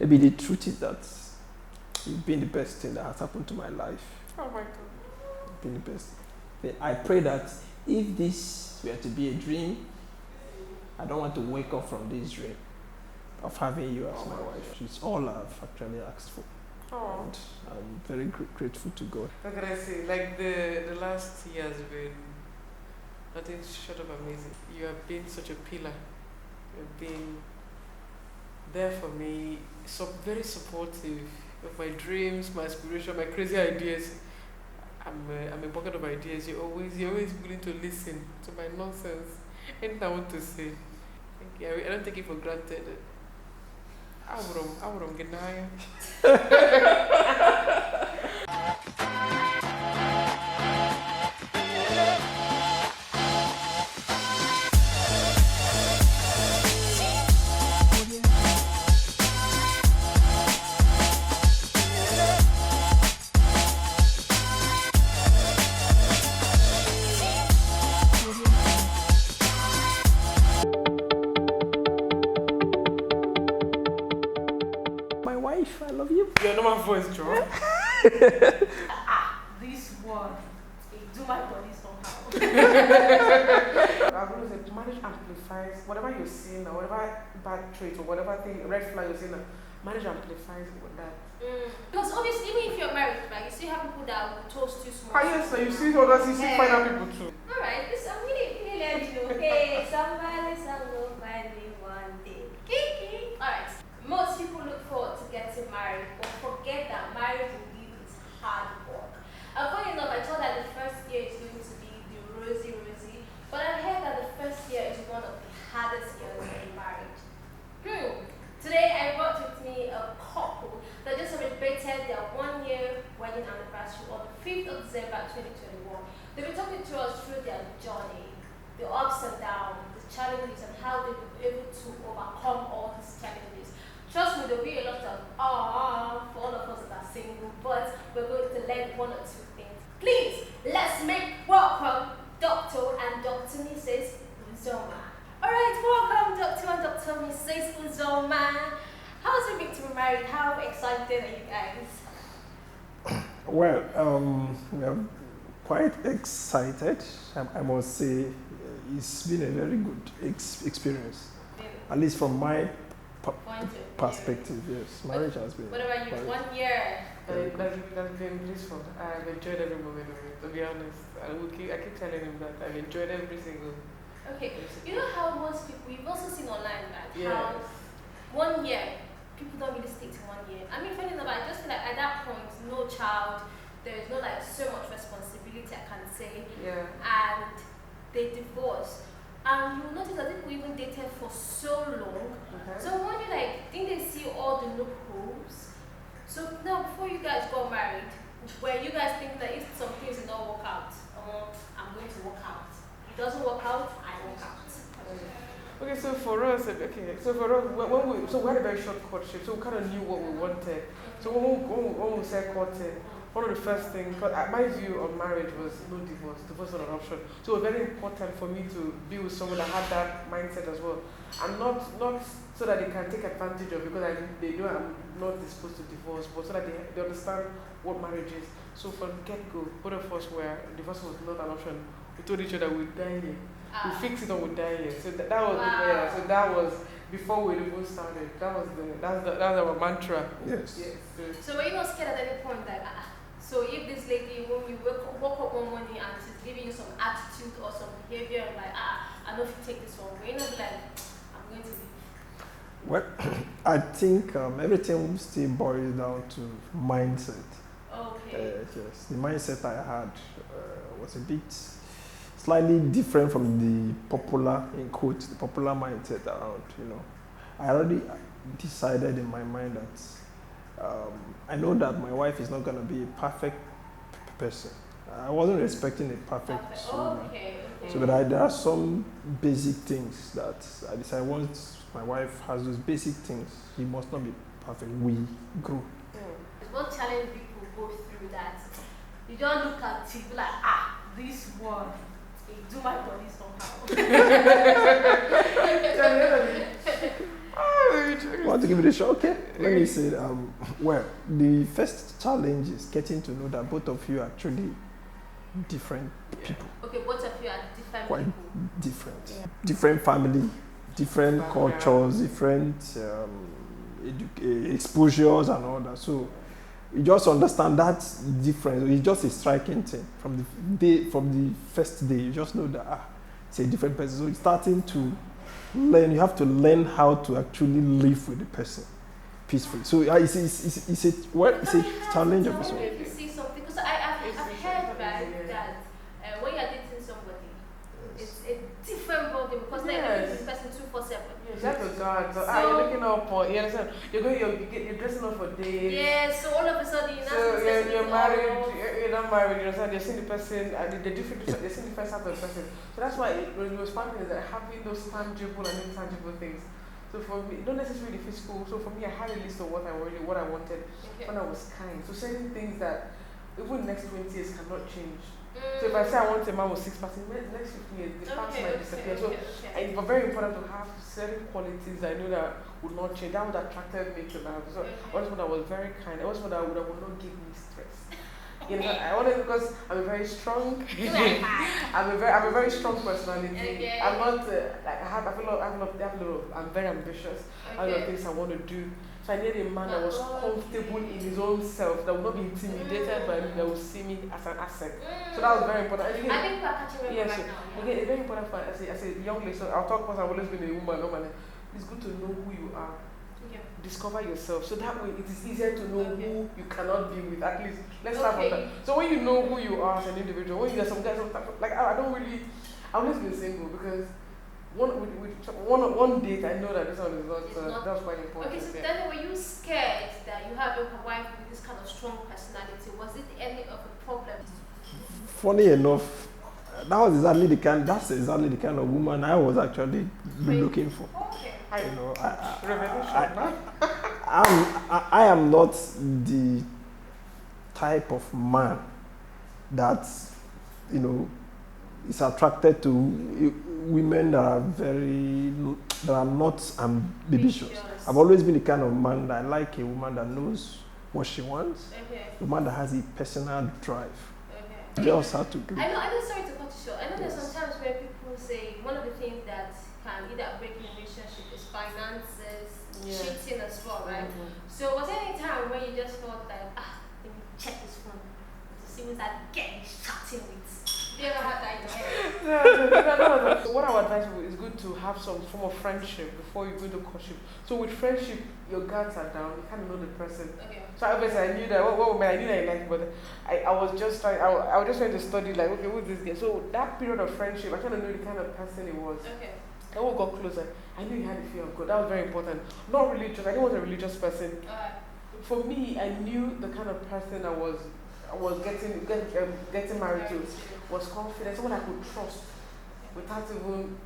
maybe the truth is that you've been the best thing that has happened to my life. Oh my God. You've been the best. I pray that if this were to be a dream, I don't want to wake up from this dream of having you as my wife. It's all I've actually asked for. Oh. And I'm very grateful to God. What can I say? Like the last year has been nothing short of amazing. You have been such a pillar. You've been there for me, so very supportive of my dreams, my aspiration, my crazy ideas. I'm a bucket of ideas. You're always willing to listen to my nonsense. Anything I want to say. Thank you. I don't take it for granted. I would deny. My wife, I love you. Your normal voice, Joe. This one, it do my body somehow. I'm going to say marriage amplifies whatever you're seeing or whatever bad trait or whatever thing, red flag you're seeing, marriage amplifies with that. Because obviously, even if you're married, right, you still have people that will toast you small. Ah, yes, so you see others, you see final people too. Alright, I'm really learning, okay? Somebody, nobody, one day. Kiki. Alright, most people look forward to getting married, but forget that marriage will be is hard work. And funny enough, I thought that the first year is going to be the rosy, but I heard that the first year is one of the hardest years in marriage. Today I brought with me a couple that just celebrated their 1 year wedding anniversary on the 5th of December 2021. They'll be talking to us through their journey, the ups and downs, the challenges, and how they were able to overcome all these challenges. Trust me, there'll be a lot of for all of us that are single, but we're going to learn one or two things. Please, let's make welcome Dr. and Dr. Mrs. Uzoma. Alright, welcome Dr. and Dr. Mrs. Uzoma. How's it been to be married? How excited are you guys? Well, we are quite excited. I must say, it's been a very good experience. At least from my perspective, yes. Marriage has been. What about you? 1 year? That's been blissful. I've enjoyed every moment of it, to be honest. I keep telling him that I've enjoyed every single. Okay, you know how most people, we've also seen online that Yes. how 1 year, people don't really stick to 1 year. I mean, funny enough, I just feel like at that point, no child, there is no like so much responsibility, I can say, Yeah. and they divorce. And you notice that people even dated for so long. Okay. So when you like, think they see all the loopholes. So now, before you guys got married, were you guys thinking that if some things did not work out, I'm going to work out? It doesn't work out, I work out. Okay, so for us, when we had a very short courtship, so we kind of knew what we wanted. So when we said courting, one of the first things, because my view on marriage was no divorce. Divorce was not an option. So it was very important for me to be with someone that had that mindset as well, and not so that they can take advantage of, because they know I'm not disposed to divorce, but so that they understand what marriage is. So from get-go, both of us were, divorce was not an option. We told each other we'd die here. We fixed it or we'd die here. So that was so that was before we even started. That's our mantra. Yes. So were you not scared at any point that so if this lady, when we woke up one morning and she's giving you some attitude or some behavior, like I don't take this one, we're not like I'm going to leave. Well, I think everything still boils down to mindset. Okay. Yes, the mindset I had was a bit slightly different from the popular, in quotes, the popular mindset around, I already decided in my mind that I know that my wife is not going to be a perfect person. I wasn't expecting a perfect woman. Okay. So but there are some basic things that I decided once my wife has those basic things, she must not be perfect. We grow. One challenge people go through that you don't look at it like this one, it do my body somehow. Want to give it a shot? Okay. Let me say, well, the first challenge is getting to know that both of you are actually different people. Okay, both of you are different Quite people. different. Yeah. Different family, different cultures, different exposures and all that. So you just understand that difference. It's just a striking thing from the first day. You just know that it's a different person. So it's starting to learn. You have to learn how to actually live with the person peacefully. So it's a challenge of its own. If you see something, because I've heard right that when you're dating somebody, it's a different ballgame because they're dating this person 247. Yes, that's a God. So you're looking up for, you understand? You're dressing up for days. Yeah, so all of a sudden you're married, you're not married, you understand? You're seeing the person, and they're seeing different type of person. So that's why when it was partners that having those tangible and intangible things. So for me, not necessarily physical. So for me, I had a list of what I wanted when I was kind. So certain things that even next 20 years cannot change. So if I say I want a man with 6 passing, next 15 years, the past might disappear. So it's very important to have certain qualities I know that would not change. That would attracted me to that. So I was one that was very kind. I was one that would not give me stress. You know, I wanted because I'm a very strong. I'm a very strong personality. I'm not I'm very ambitious. I have a lot of things I want to do. So I needed a man that was comfortable in his own self, that would not be intimidated by me, that would see me as an asset. So that was very important. I think we're catching up right now. Again, it's very important for as a young lady. So I'll talk because I've always been a woman normally. It's good to know who you are. Discover yourself. So that way it is easier to know who you cannot be with. At least let's start from that. So when you know who you are as an individual, when you get some guys like I've always been single because one date I know that this one is not that was quite important. Okay, so then were you scared that you have a wife with this kind of strong personality? Was it any of a problem? Funny enough, that's exactly the kind of woman I was actually looking for. Okay. You know, I am not the type of man that, you know, is attracted to women that are not ambitious. I've always been the kind of man that I like a woman that knows what she wants, a woman that has a personal drive. Just have to do. I know, sorry to cut you short. I know there's sometimes where people say one of the things that can either break in a relationship is finances, cheating as well, right? So was there any time when you just thought that, let me check this phone to see what that guy is chatting with? Do you ever have that in your head? No. What I would advise you is good to have some form of friendship before you go to courtship. So with friendship, your guards are down. You kind of know the person. Okay. So obviously I knew that I knew that I liked, but I was just trying to study like, okay, who's this guy? So that period of friendship, I kind of knew the kind of person he was. Okay. Then we got closer. I knew he had a fear of God. That was very important. Not religious. I didn't want a religious person. For me, I knew the kind of person I was getting married to was confident, someone I could trust without even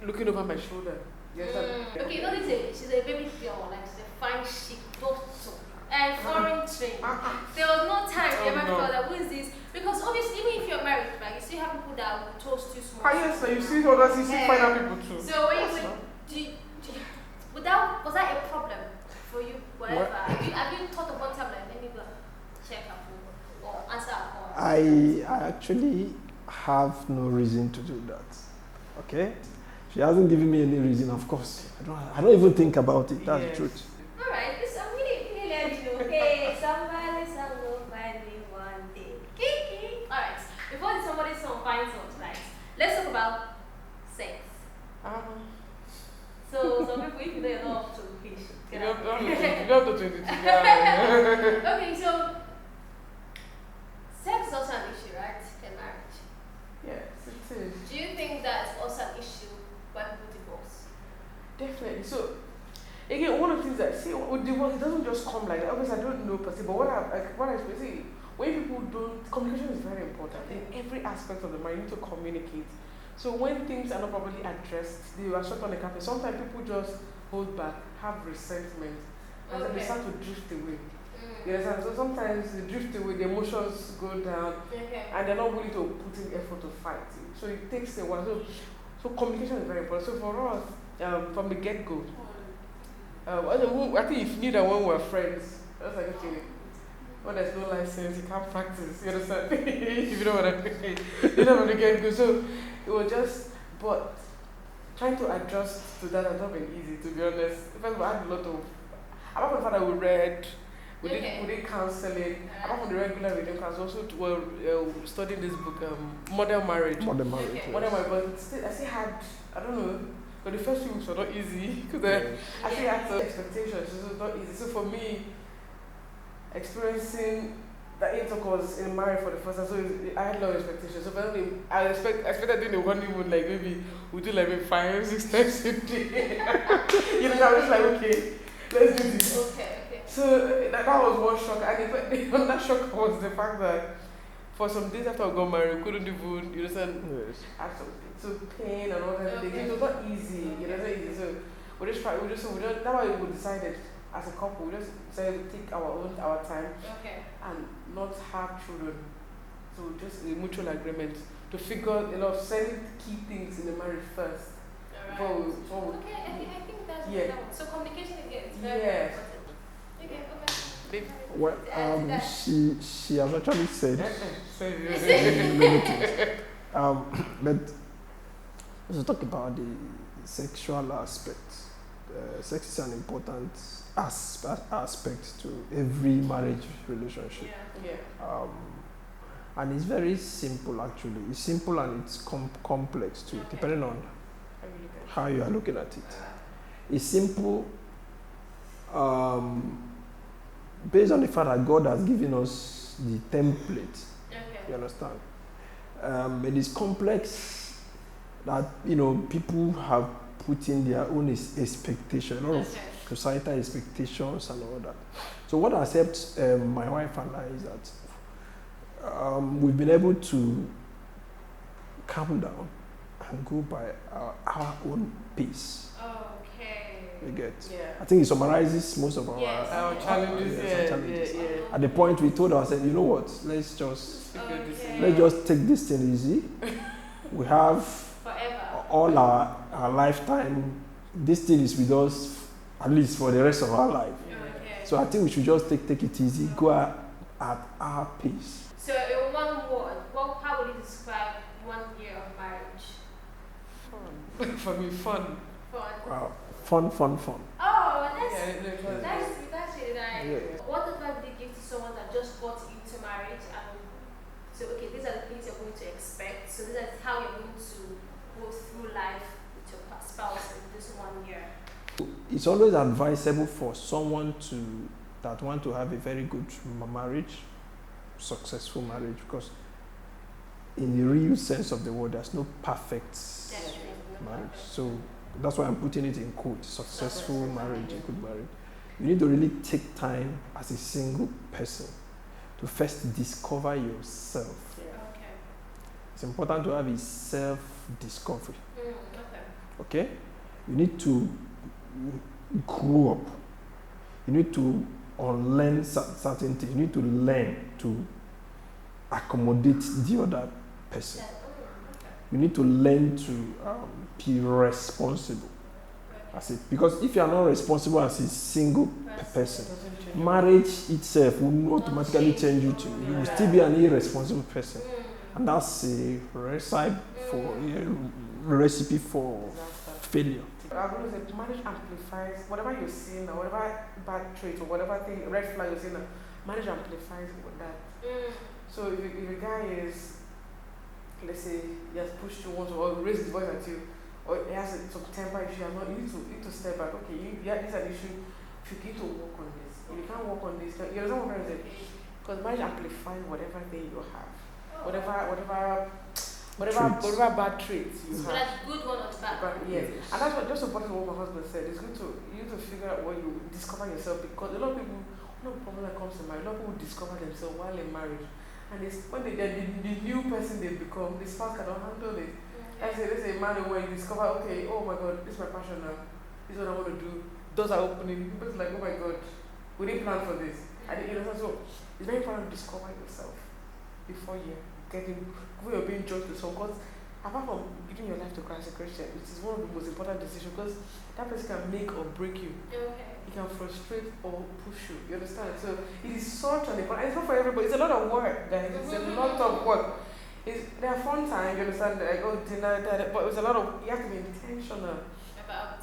looking over my shoulder. Yes. Okay, you know she's a baby girl, like she's a fine chic, doctor, and foreign trained. There was no time you ever felt that who is this? Because obviously, even if you're married, like you still have people that will toast you small. Yes, you see others, you see finer people too. So was that a problem for you? Whatever. Have you thought of one time like let me go check her phone or answer her call? I actually have no reason to do that. Okay? She hasn't given me any reason, of course. I don't even think about it. That's the truth. Alright, I'm really learning. Okay, somebody will find me one day. Kiki. Alright, before somebody finds us, right? Let's talk about sex. So some people, if you know you're not up to fish, you don't have to 22. Okay, so sex is also an issue, right? In marriage. Yes, it is. Do you think that's also an issue when people divorce? Definitely. So, again, one of the things that, see, with divorce, it doesn't just come like that. Obviously, I don't know per se, but what I see, when people don't, communication is very important. In every aspect of the marriage, you need to communicate. So when things are not properly addressed, they are shut on the carpet. Sometimes people just hold back, have resentment, and then they start to drift away. You understand? So sometimes they drift away, the emotions go down, and they're not willing to put in effort to fight it. So it takes a while. So communication is very important. So for us, from the get-go, I think if you knew that when we were friends, I was like, okay, when there's no license, you can't practice. You understand? If you know what I mean. You know what I get good. So it was just, but trying to adjust to that has not been easy, to be honest. First of all, I had a lot of, apart from the fact that we read, we did counseling. Apart from the regular reading class, also studying this book, Modern Marriage. Modern marriage. Okay. Modern Marriage, but still, I still had, I don't know, but the first few weeks were not easy because I still had some expectations. So it was not easy. So for me, experiencing that intercourse was in marriage for the first time, so I had low expectations. So for me, I expected doing the honeymoon, like maybe we do like maybe 5-6 times a day. You know, I was like, okay, let's do this. Okay. So that was one shock, and another shock was the fact that for some days after I got married, we couldn't even, you understand, have some pain and all that. It was not easy, you know, not easy. So that's why we decided as a couple, we just decided to take our time and not have children. So just a mutual agreement to figure a lot of certain key things in the marriage first. I think that's that one. So communication again is very important. Okay. Well, she has actually said but let's talk about the sexual aspect. Sex is an important aspect to every marriage relationship. And it's very simple actually. It's simple and it's complex too, depending on how you are looking at it. It's simple based on the fact that God has given us the template. You understand? It is complex that people have put in their own expectations, a lot of societal expectations and all that. So what has helped my wife and I is that we've been able to calm down and go by our own pace. You get? I think it summarizes most of our challenges. At the point we told ourselves, you know what? Let's just take this thing easy. We have forever. All our lifetime. This thing is with us at least for the rest of our life. So I think we should just take it easy. Go at our pace. So in one word, how would you describe 1 year of marriage? Fun. For me, fun. Wow. Fun. Oh, that's really nice. Yeah. What advice would you give to someone that just got into marriage and so okay, these are the things you're going to expect. So this is how you're going to go through life with your spouse in this 1 year. It's always advisable for someone that want to have a very good marriage, successful marriage, because in the real sense of the word, there's no perfect marriage. So that's why I'm putting it in quotes, successful marriage, a good marriage. You need to really take time as a single person to first discover yourself. It's important to have a self-discovery. Okay? You need to grow up. You need to unlearn certain things. You need to learn to accommodate the other person. You need to learn to be responsible. Because if you are not responsible as a single person, marriage itself will automatically change you to. You will still be an irresponsible person. And that's a recipe for failure. I'm going to say marriage amplifies whatever you're seeing or whatever bad trait or whatever thing, red flag you're seeing, marriage amplifies with that. So if a guy is, let's say, he has pushed you once or raised his voice at you, or he has some temper issue, you need to step back. Okay, this is an issue. You need to work on this. If you can't work on this, you understand what I'm saying? Because marriage amplifies whatever thing you have, whatever bad traits you have. So that's good one or bad. Yes, and that's what just supporting what my husband said. It's good you need to figure out what you discover yourself, because a lot of people, one of the problem that comes to marriage, a lot of people discover themselves while in marriage, and when the new person they become, the spouse cannot handle it. Let's say a man where you discover, okay, oh my God, this is my passion now. This is what I want to do. Doors are opening. People's like, oh my God, we didn't plan for this. So it's very important to discover yourself before you're being judged with someone. Because apart from giving your life to Christ as a Christian, it is one of the most important decisions, because that person can make or break you. it can frustrate or push you. You understand? So it is such an important. It's not for everybody. It's a lot of work, guys. It's a lot of work. There are fun times. You understand? Like dinner, but it's a lot of. You have to be intentional.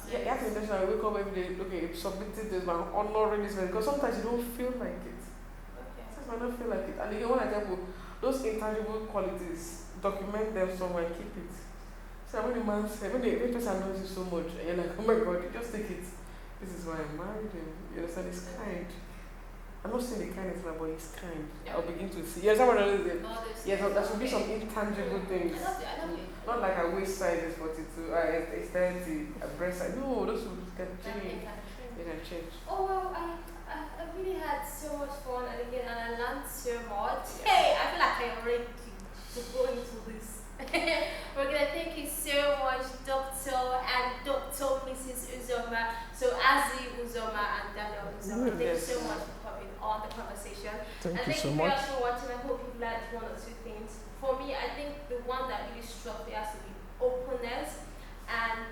Yeah, you have to be intentional. You wake up every day. Okay, submitting this, I'm honoring this, because sometimes you don't feel like it. Sometimes I don't feel like it. And again, when I tell people those intangible qualities, document them somewhere and keep it. So when the man said, when the person knows you so much, and you're like, oh my God, you just take it. This is why I married him. You understand? He's kind. I'm not saying the kindness now, but he's kind. I'll begin to see. Yes, someone else is. Yes, there should be some intangible things. I love it. Not like a waist size is 42, it's 30, a breast size. No, those can change. They can change. Oh well, I really had so much fun, and again, and I learned so much. Hey, I feel like I'm ready to go into this. We're gonna thank you so much, Dr. and Dr. Mrs. Uzoma. So Azi Uzoma and Daniel Uzoma. Thank you so much for coming on the conversation. Thank you so you much. guys for watching. I hope you've learned one or two things. For me, I think the one that really struck me has to be openness, and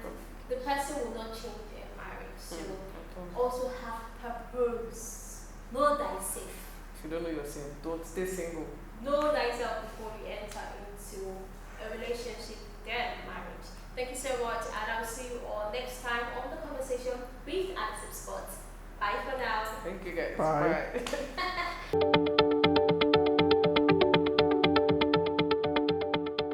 the person will not change their marriage. So also have purpose. Know thyself. If you don't know yourself, don't stay single. Know thyself before you enter into a relationship, then marriage. Thank you so much, and I'll see you all next time on the conversation with Active Sports. Bye for now. Thank you guys. Bye. Bye.